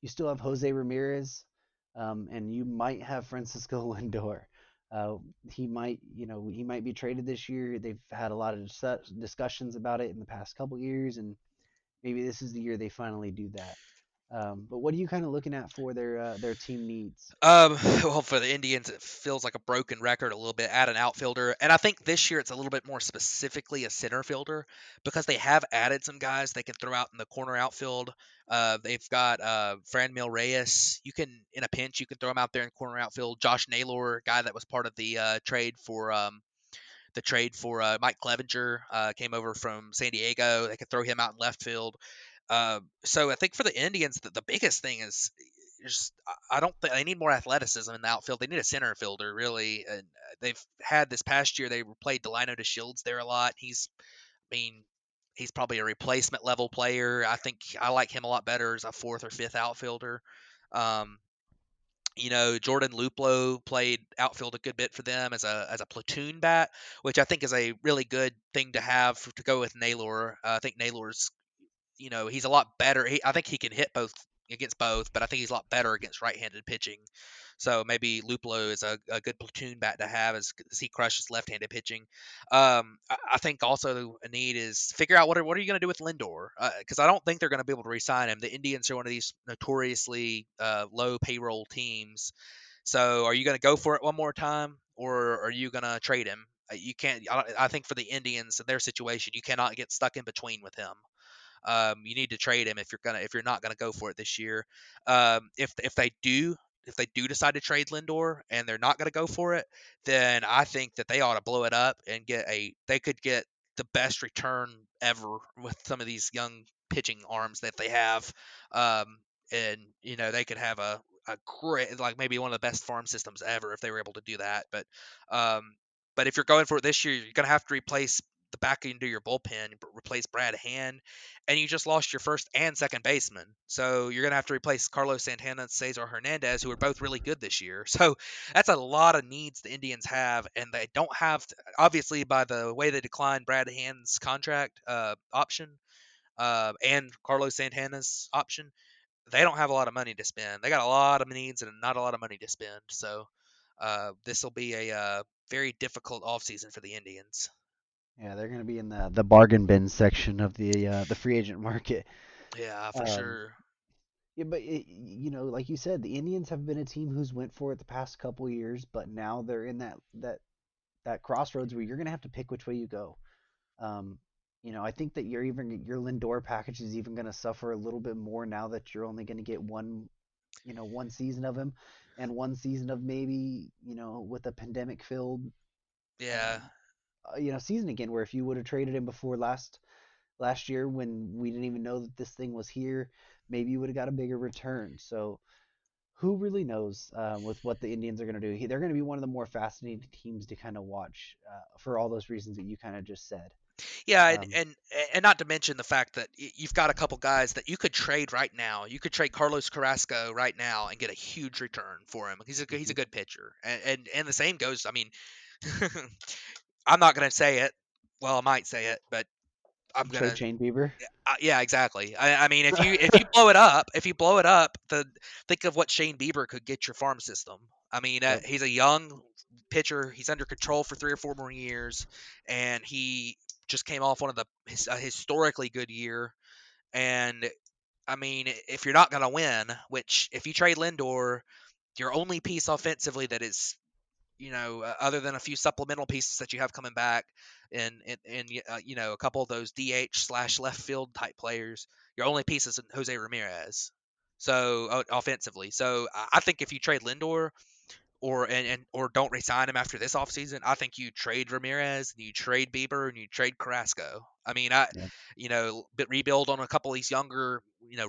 You still have Jose Ramirez, and you might have Francisco Lindor. Uh, he might be traded this year. They've had a lot of discussions about it in the past couple years, and maybe this is the year they finally do that. But what are you kind of looking at for their team needs? Well, for the Indians, it feels like a broken record a little bit. Add an outfielder, and I think this year it's a little bit more specifically a center fielder because they have added some guys they can throw out in the corner outfield. They've got Franmil Reyes. You can, in a pinch, you can throw him out there in corner outfield. Josh Naylor, guy that was part of the trade for Mike Clevenger, came over from San Diego. They could throw him out in left field. So I think for the Indians, the biggest thing is just I don't think they need more athleticism in the outfield. They need a center fielder really, and they've had this past year. They played Delino to Shields there a lot. I mean, he's probably a replacement level player. I think I like him a lot better as a 4th or 5th outfielder. Um, Jordan Luplow played outfield a good bit for them as a platoon bat, which I think is a really good thing to have to go with Naylor. I think Naylor's he's a lot better. I think he can hit both against both, but I think he's a lot better against right-handed pitching. So maybe Luplo is a good platoon bat to have as he crushes left-handed pitching. I think also a need is figure out what are you going to do with Lindor because I don't think they're going to be able to re-sign him. The Indians are one of these notoriously low payroll teams. So are you going to go for it one more time or are you going to trade him? You can't. I think for the Indians in their situation, you cannot get stuck in between with him. You need to trade him if you're not gonna go for it this year. If they do decide to trade Lindor and they're not gonna go for it, then I think that they ought to blow it up and they could get the best return ever with some of these young pitching arms that they have. Um, and they could have a great, like maybe one of the best farm systems ever if they were able to do that. Um, but if you're going for it this year, you're gonna have to replace the back end of your bullpen, replace Brad Hand, and you just lost your first and second baseman. So you're going to have to replace Carlos Santana and Cesar Hernandez, who are both really good this year. So that's a lot of needs the Indians have, and they don't have, obviously, by the way they declined Brad Hand's contract option and Carlos Santana's option, they don't have a lot of money to spend. They got a lot of needs and not a lot of money to spend. So this will be a very difficult offseason for the Indians. Yeah, they're going to be in the bargain bin section of the free agent market. Yeah, for Um, sure. yeah, but like you said, the Indians have been a team who's went for it the past couple years, but now they're in that crossroads where you're going to have to pick which way you go. Um, I think that your Lindor package is even going to suffer a little bit more now that you're only going to get one season of him, and one season of maybe with a pandemic filled Yeah. um, season again. Where if you would have traded him before last year when we didn't even know that this thing was here, maybe you would have got a bigger return. So who really knows with what the Indians are going to do? They're going to be one of the more fascinating teams to kind of watch for all those reasons that you kind of just said. Yeah, and Um, and and not to mention the fact that you've got a couple guys that you could trade right now. You could trade Carlos Carrasco right now and get a huge return for him. He's a mhm. good pitcher, and the same goes. I mean, I'm not gonna say it. Well, I might say it, but I'm Trade gonna. Shane Bieber. Yeah, exactly. I mean, if you blow it up, the think of what Shane Bieber could get your farm system. I mean, Yep. he's a young pitcher. He's under control for 3 or 4 more years, and he just came off one of a historically good year. And I mean, if you're not gonna win, which if you trade Lindor, your only piece offensively that is other than a few supplemental pieces that you have coming back, and a couple of those DH slash left field type players, your only piece is Jose Ramirez. So offensively, so I think if you trade Lindor or don't resign him after this offseason, I think you trade Ramirez and you trade Bieber and you trade Carrasco. I mean, Yep. but rebuild on a couple of these younger,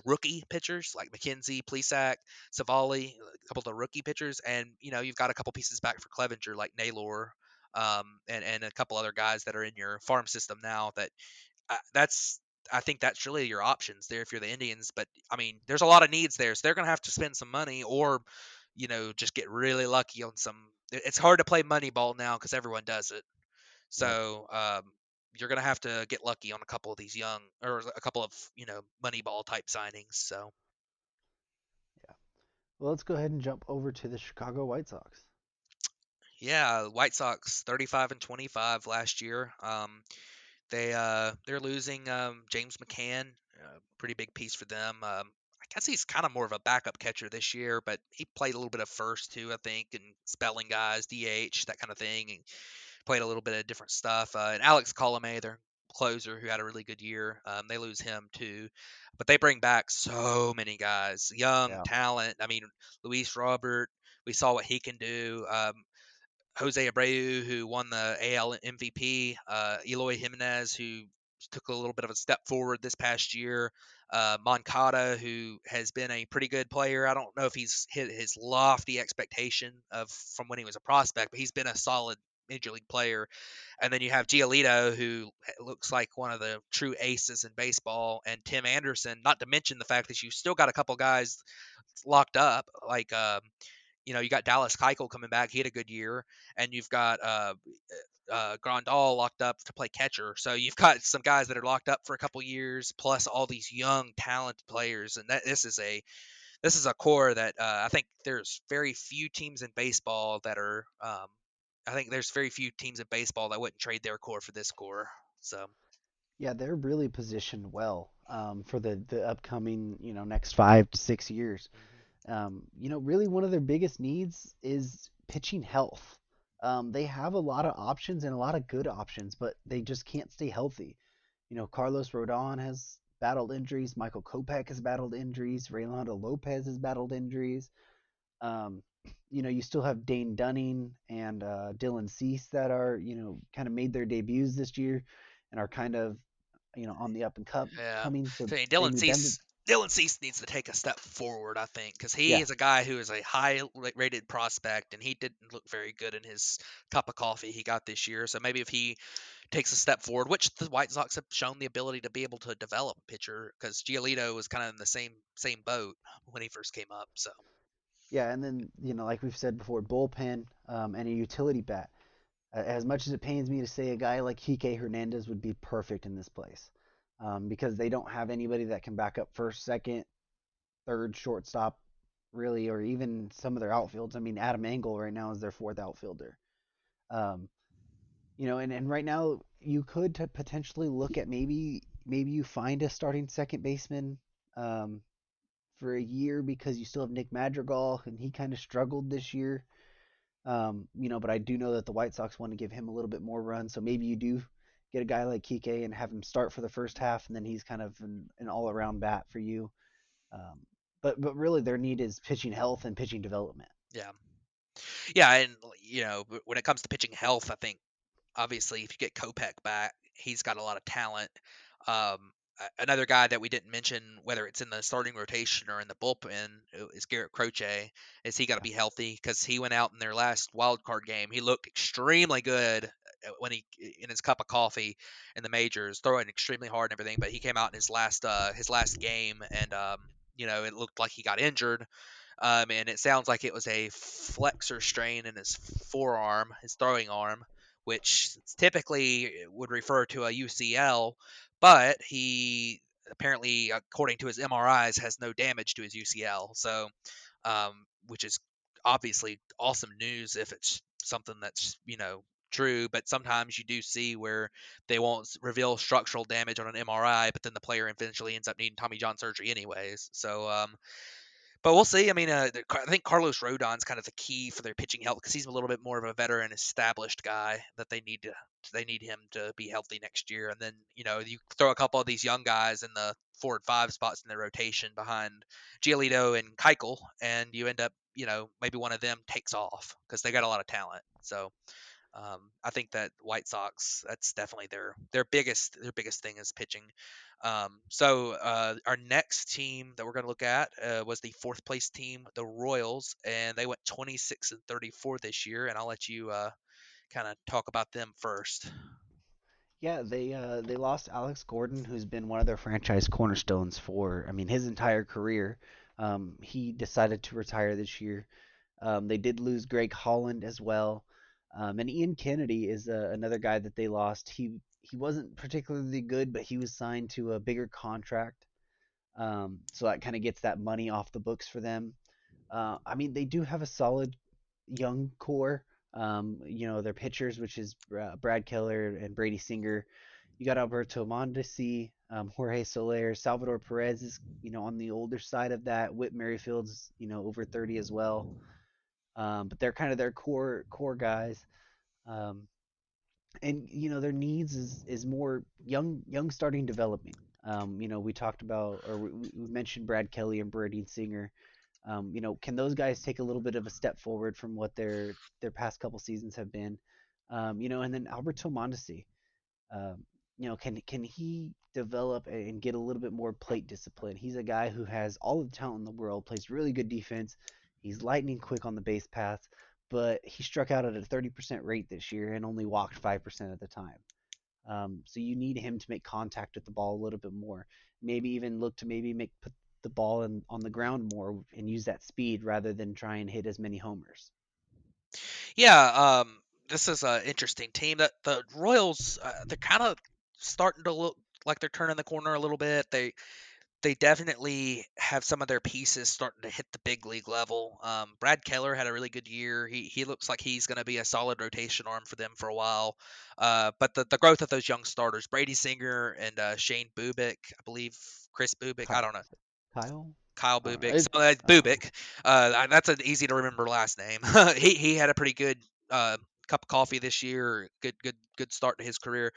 rookie pitchers like McKenzie, Plesac, Savali, a couple of the rookie pitchers, and you've got a couple pieces back for Clevenger like Naylor, and a couple other guys that are in your farm system now. That's I think that's really your options there if you're the Indians. But I mean, there's a lot of needs there, so they're gonna have to spend some money or just get really lucky on some. It's hard to play Moneyball now because everyone does it. Yep. So you're gonna have to get lucky on a couple of these young or a couple of Moneyball type signings. So Yeah. Well, let's go ahead and jump over to the Chicago White Sox. yeah, White Sox 35-25 last year. They're losing James McCann, pretty big piece for them. I guess he's kind of more of a backup catcher this year, but he played a little bit of first too, I think, and spelling guys, DH, that kind of thing, and played a little bit of different stuff. And Alex Colomé, their closer, who had a really good year, they lose him too. But they bring back so many guys, young Yeah. talent. I mean, Luis Robert, we saw what he can do. Jose Abreu, who won the AL MVP, Eloy Jimenez, who took a little bit of a step forward this past year, Moncada, who has been a pretty good player. I don't know if he's hit his lofty expectation of from when he was a prospect, but he's been a solid major league player. And then you have Giolito, who looks like one of the true aces in baseball, and Tim Anderson. Not to mention the fact that you still got a couple guys locked up, like you got Dallas Keuchel coming back. He had a good year, and you've got Grandal locked up to play catcher. So you've got some guys that are locked up for a couple years, plus all these young, talented players. And this is a core that I think there's very few teams in baseball that are. I think there's very few teams in baseball that wouldn't trade their core for this core. So. Yeah, they're really positioned well for the upcoming next 5 to 6 years. Mhm. Really one of their biggest needs is pitching health. They have a lot of options and a lot of good options, but they just can't stay healthy. Carlos Rodon has battled injuries. Michael Kopech has battled injuries. Reynaldo Lopez has battled injuries. Um, you still have Dane Dunning and Dylan Cease that are, kind of made their debuts this year and are kind of, on the up and Yeah. coming. So So I mean, they need them to, Dylan Cease needs to take a step forward, I think, because he yeah, is a guy who is a high rated prospect, and he didn't look very good in his cup of coffee he got this year. So maybe if he takes a step forward, which the White Sox have shown the ability to be able to develop a pitcher, because Giolito was kind of in the same boat when he first came up. So yeah. And then, like we've said before, bullpen and a utility bat. As much as it pains me to say a guy like Kike Hernandez would be perfect in this place because they don't have anybody that can back up first, second, third, shortstop, really, or even some of their outfields. I mean, Adam Engel right now is their fourth outfielder. Um, and right now you could potentially look at maybe you find a starting second baseman um, for a year because you still have Nick Madrigal and he kind of struggled this year. But I do know that the White Sox want to give him a little bit more run, so maybe you do get a guy like Kike and have him start for the first half, and then he's kind of an all-around bat for you. Um, but really, their need is pitching health and pitching development. Yeah. Yeah, and when it comes to pitching health, I think obviously if you get Kopech back, he's got a lot of talent. Another guy that we didn't mention, whether it's in the starting rotation or in the bullpen, is Garrett Croce. Is he got to Yeah, be healthy? Because he went out in their last wild card game. He looked extremely good when he in his cup of coffee in the majors, throwing extremely hard and everything. But he came out in his last game, and it looked like he got injured. And it sounds like it was a flexor strain in his forearm, his throwing arm, which typically would refer to a UCL, but he apparently, according to his MRIs, has no damage to his UCL. So, which is obviously awesome news if it's something that's true. But sometimes you do see where they won't reveal structural damage on an MRI, but then the player eventually ends up needing Tommy John surgery anyways. So, but we'll see. I mean, I think Carlos Rodon's kind of the key for their pitching health because he's a little bit more of a veteran, established guy that they need him to be healthy next year. And then you throw a couple of these young guys in the 4 and 5 spots in the rotation behind Giolito and Keuchel, and you end up maybe one of them takes off because they got a lot of talent. So I think that White Sox, that's definitely their biggest thing is pitching. So our next team that we're going to look at was the fourth place team, the Royals, and they went 26-34 this year. And I'll let you kind of talk about them first. yeah, they lost Alex Gordon, who's been one of their franchise cornerstones for, I mean, his entire career. He decided to retire this year. They did lose Greg Holland as well. And Ian Kennedy is another guy that they lost. He wasn't particularly good, but he was signed to a bigger contract. So that kind of gets that money off the books for them. I mean, they do have a solid young core. Their pitchers, which is Brad Keller and Brady Singer. You got Alberto Mondesi, Jorge Soler, Salvador Perez is on the older side of that. Whit Merrifield's over 30 as well. But they're kind of their core guys. Um, and their needs is more young starting development. We talked about, or we mentioned Brad Kelly and Brady Singer. Can those guys take a little bit of a step forward from what their past couple seasons have been? And then Alberto Mondesi. Can he develop and get a little bit more plate discipline? He's a guy who has all the talent in the world, plays really good defense. He's lightning quick on the base paths, but he struck out at a 30% rate this year and only walked 5% of the time. So you need him to make contact with the ball a little bit more. Maybe even look to maybe put the ball on the ground more and use that speed rather than try and hit as many homers. Yeah, this is an interesting team. That the Royals, they're kind of starting to look like they're turning the corner a little bit. They definitely have some of their pieces starting to hit the big league level. Brad Keller had a really good year. He looks like he's going to be a solid rotation arm for them for a while. But the growth of those young starters, Brady Singer and Shane Bubick, I believe Chris Bubick, I don't know. Kyle? Kyle I don't know. Bubick. So Bubick. That's an easy to remember last name. He had a pretty good cup of coffee this year. Good start to his career.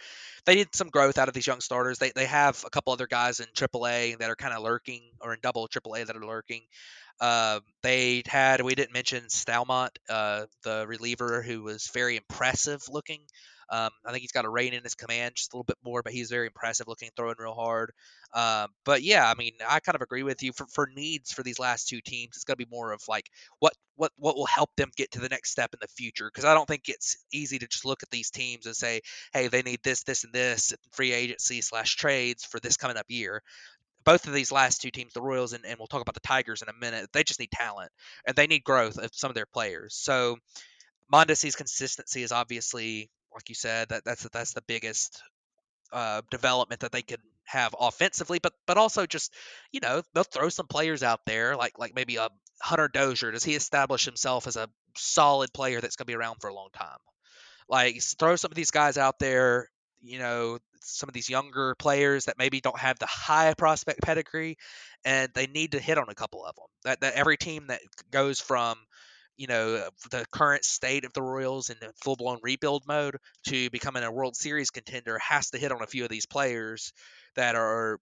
They need some growth out of these young starters. They have a couple other guys in AAA that are kind of lurking, or in double AAA that are lurking. We didn't mention Stalmont, the reliever, who was very impressive looking. I think he's got a rein in his command just a little bit more, but he's very impressive looking, throwing real hard. But yeah, I mean, I kind of agree with you. For needs for these last two teams, it's going to be more of like what will help them get to the next step in the future. Because I don't think it's easy to just look at these teams and say, hey, they need this, this, and this free agency/trades for this coming up year. Both of these last two teams, the Royals and we'll talk about the Tigers in a minute, they just need talent and they need growth of some of their players. So Mondesi's consistency is obviously, like you said, that's the biggest development that they can have offensively, but also just they'll throw some players out there like maybe Hunter Dozier, does he establish himself as a solid player that's going to be around for a long time? Like, throw some of these guys out there, some of these younger players that maybe don't have the high prospect pedigree, and they need to hit on a couple of them. That every team that goes from, the current state of the Royals in full blown rebuild mode to becoming a World Series contender has to hit on a few of these players that are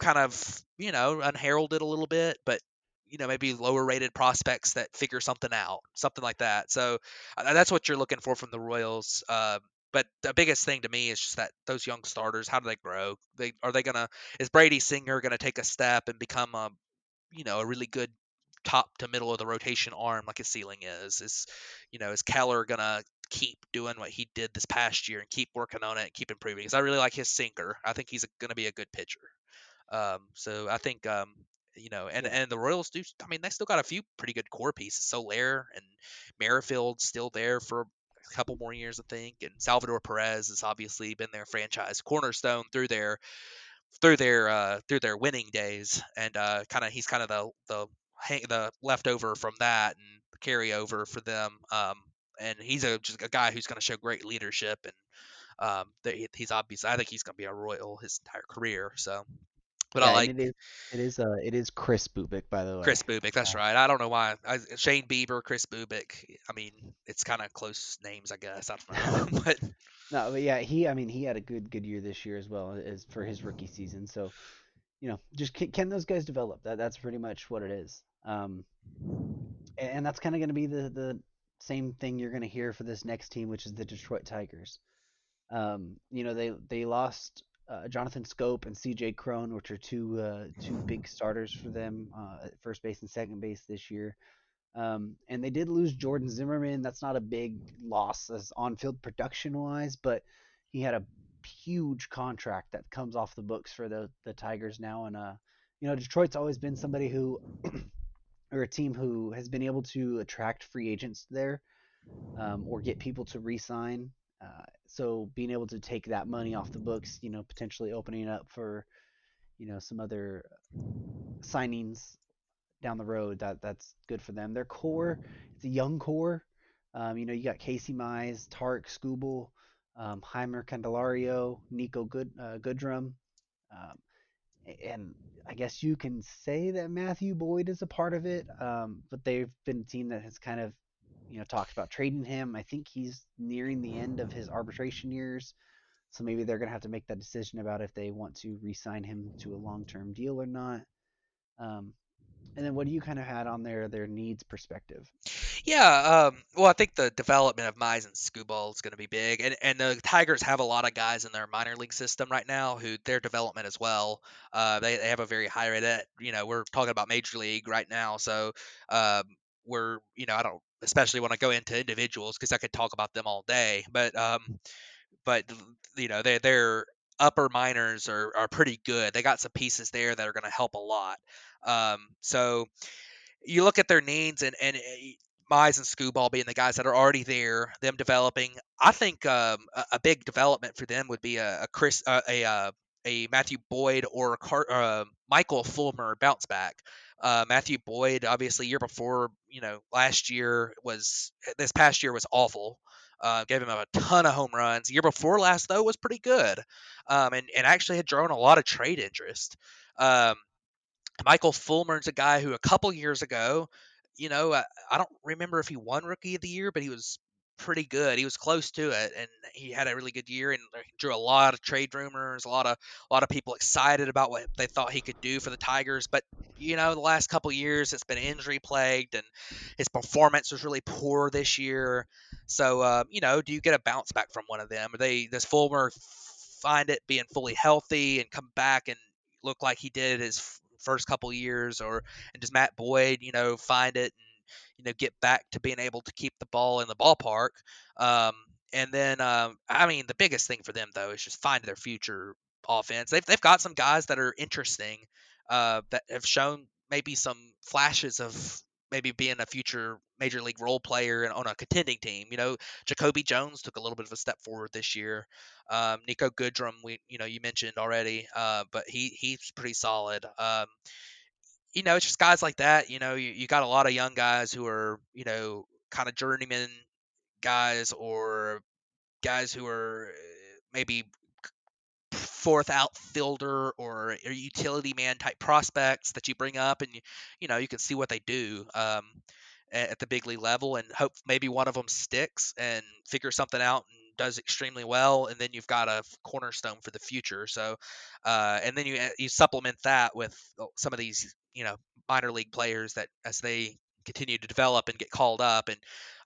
kind of, unheralded a little bit, but maybe lower rated prospects that figure something out, something like that. So that's what you're looking for from the Royals. But the biggest thing to me is just that those young starters, how do they grow? Is Brady Singer gonna take a step and become a really good top to middle of the rotation arm like his ceiling is? Is Keller gonna keep doing what he did this past year and keep working on it and keep improving? Because I really like his sinker. I think he's going to be a good pitcher. So I think and Yeah. and the Royals do. I mean, they still got a few pretty good core pieces. Solaire and Merrifield's still there for a couple more years, I think. And Salvador Perez has obviously been their franchise cornerstone through their winning days, and he's kind of the leftover from that and carryover for them. And he's just a guy who's going to show great leadership, and he's obviously, I think he's going to be a Royal his entire career. So, but I Yeah, and like it is Chris Bubik, by the Chris way. Bubik. That's right. I don't know why. Shane Bieber, Chris Bubik. I mean, it's kind of close names, I guess. I don't know, but No, but yeah, he had a good year this year as well as for his rookie season. So, just can those guys develop? That's pretty much what it is. And that's kind of going to be the same thing you're going to hear for this next team, which is the Detroit Tigers. They lost Jonathan Scope and C.J. Crone, which are two big starters for them at first base and second base this year. And they did lose Jordan Zimmerman. That's not a big loss as on-field production-wise, but he had a huge contract that comes off the books for the Tigers now. And Detroit's always been somebody who, or a team who has been able to attract free agents there, or get people to re-sign. So being able to take that money off the books, potentially opening up for some other signings down the road, that's good for them. Their core, it's a young core. You got Casey Mize, Tarek Skubal, Heimer Candelario, Nico Goodrum, um, and I guess you can say that Matthew Boyd is a part of it. But they've been a team that has kind of talked about trading him. I think he's nearing the end of his arbitration years, so maybe they're gonna have to make that decision about if they want to re-sign him to a long-term deal or not. Um, and then what do you kind of had on their needs perspective? yeah. Well, I think the development of Mize and Skubal is going to be big, and the Tigers have a lot of guys in their minor league system right now who their development as well. They have a very high rate. We're talking about major league right now, so um, I don't especially want to go into individuals because I could talk about them all day, but their upper minors are pretty good. They got some pieces there that are going to help a lot. So you look at their needs, and Mize and Scooball being the guys that are already there, them developing. I think a big development for them would be a Matthew Boyd or Michael Fulmer bounce back. Matthew Boyd, obviously, year before, this past year was awful. Gave him a ton of home runs. Year before last, though, was pretty good, and actually had drawn a lot of trade interest. Um, Michael Fulmer's a guy who a couple years ago, I don't remember if he won Rookie of the Year, but he was pretty good. He was close to it, and he had a really good year and drew a lot of trade rumors, a lot of people excited about what they thought he could do for the Tigers. But the last couple years, it's been injury plagued, and his performance was really poor this year. So, do you get a bounce back from one of them? Does Fulmer find it being fully healthy and come back and look like he did his first couple years, and does Matt Boyd, find it and get back to being able to keep the ball in the ballpark? Um, and then, I mean, the biggest thing for them though is just finding their future offense. They've got some guys that are interesting, that have shown maybe some flashes of maybe being a future major league role player and on a contending team. Jacoby Jones took a little bit of a step forward this year. Nico Goodrum, you mentioned already, but he's pretty solid. it's just guys like that. You got a lot of young guys who are, kind of journeyman guys, or guys who are maybe fourth outfielder or a utility man type prospects that you bring up, and you can see what they do at the big league level, and hope maybe one of them sticks and figures something out and does extremely well, and then you've got a cornerstone for the future. So, and then you supplement that with some of these minor league players that as they continue to develop and get called up, and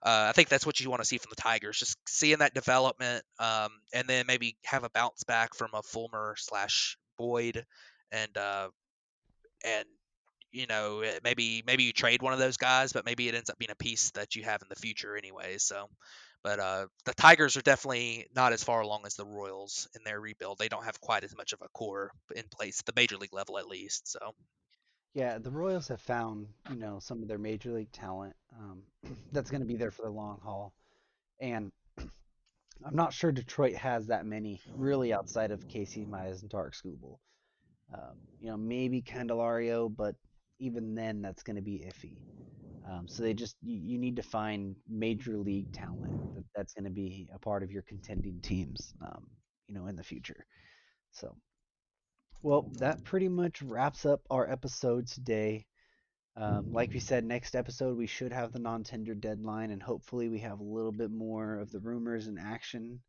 I think that's what you want to see from the Tigers, just seeing that development, and then maybe have a bounce back from a Fulmer slash Boyd, and maybe you trade one of those guys, but maybe it ends up being a piece that you have in the future anyway. So, but the Tigers are definitely not as far along as the Royals in their rebuild. They don't have quite as much of a core in place, the major league level at least. So, Yeah, the Royals have found, some of their major league talent that's going to be there for the long haul. And I'm not sure Detroit has that many really outside of Casey Mize and Tarek Skubal. Maybe Candelario, but even then, that's going to be iffy. So they just you need to find major league talent that's going to be a part of your contending teams, in the future. So, well, that pretty much wraps up our episode today. Like we said, next episode we should have the non-tender deadline, and hopefully we have a little bit more of the rumors in action.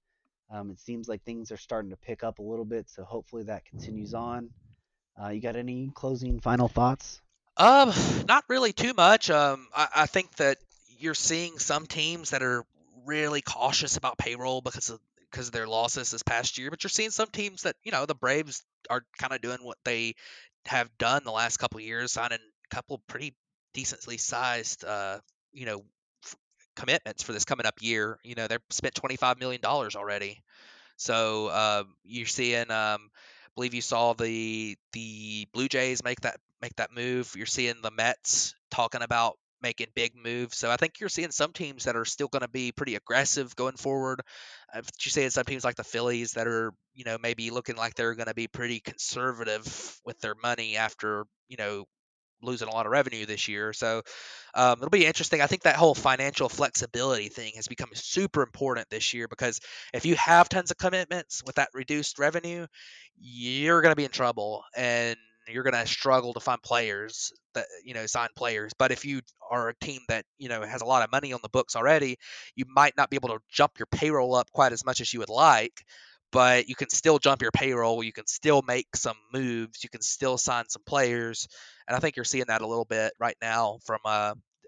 It seems like things are starting to pick up a little bit, so hopefully that continues on. You got any closing final thoughts? um, not really too much. I think that you're seeing some teams that are really cautious about payroll because of their losses this past year, but you're seeing some teams that the Braves are kind of doing what they have done the last couple of years, signing a couple pretty decently sized you know commitments for this coming up year. They've spent $25 million already. So you're seeing, believe you saw the Blue Jays make that move. You're seeing the Mets talking about making big moves. So I think you're seeing some teams that are still going to be pretty aggressive going forward. You're seeing some teams like the Phillies that are maybe looking like they're going to be pretty conservative with their money after losing a lot of revenue this year. So it'll be interesting. I think that whole financial flexibility thing has become super important this year, because if you have tons of commitments with that reduced revenue, you're going to be in trouble, and you're going to struggle to find players that sign players. But if you are a team that has a lot of money on the books already, you might not be able to jump your payroll up quite as much as you would like, but you can still jump your payroll. You can still make some moves. You can still sign some players, and I think you're seeing that a little bit right now from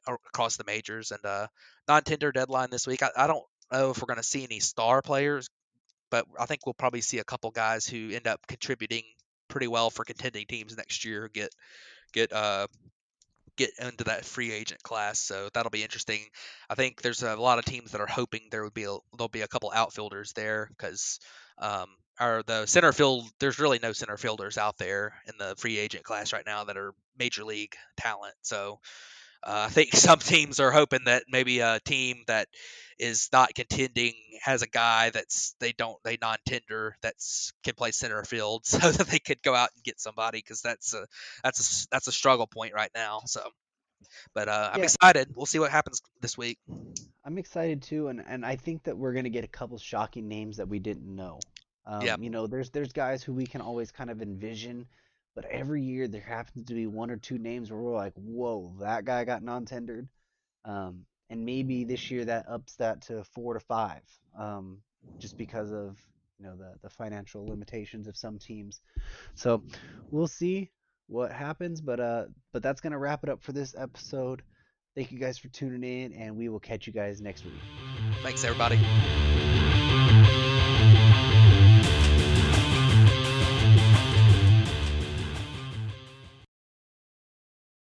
across the majors. And non-tender deadline this week. I don't know if we're going to see any star players, but I think we'll probably see a couple guys who end up contributing pretty well for contending teams next year get get into that free agent class. So that'll be interesting. I think there's a lot of teams that are hoping there'll be a couple outfielders there, because or the center field, there's really no center fielders out there in the free agent class right now that are major league talent. So I think some teams are hoping that maybe a team that is not contending has a guy they non-tender that's can play center field, so that they could go out and get somebody, because that's a struggle point right now. So, but I'm Yeah, excited. We'll see what happens this week. I'm excited too, and I think that we're gonna get a couple shocking names that we didn't know. Yeah, There's guys who we can always kind of envision, but every year there happens to be one or two names where we're like, whoa, that guy got non-tendered. And maybe this year that ups that to 4 to 5, just because of the financial limitations of some teams. So we'll see what happens, but that's gonna wrap it up for this episode. Thank you guys for tuning in, and we will catch you guys next week. thanks everybody.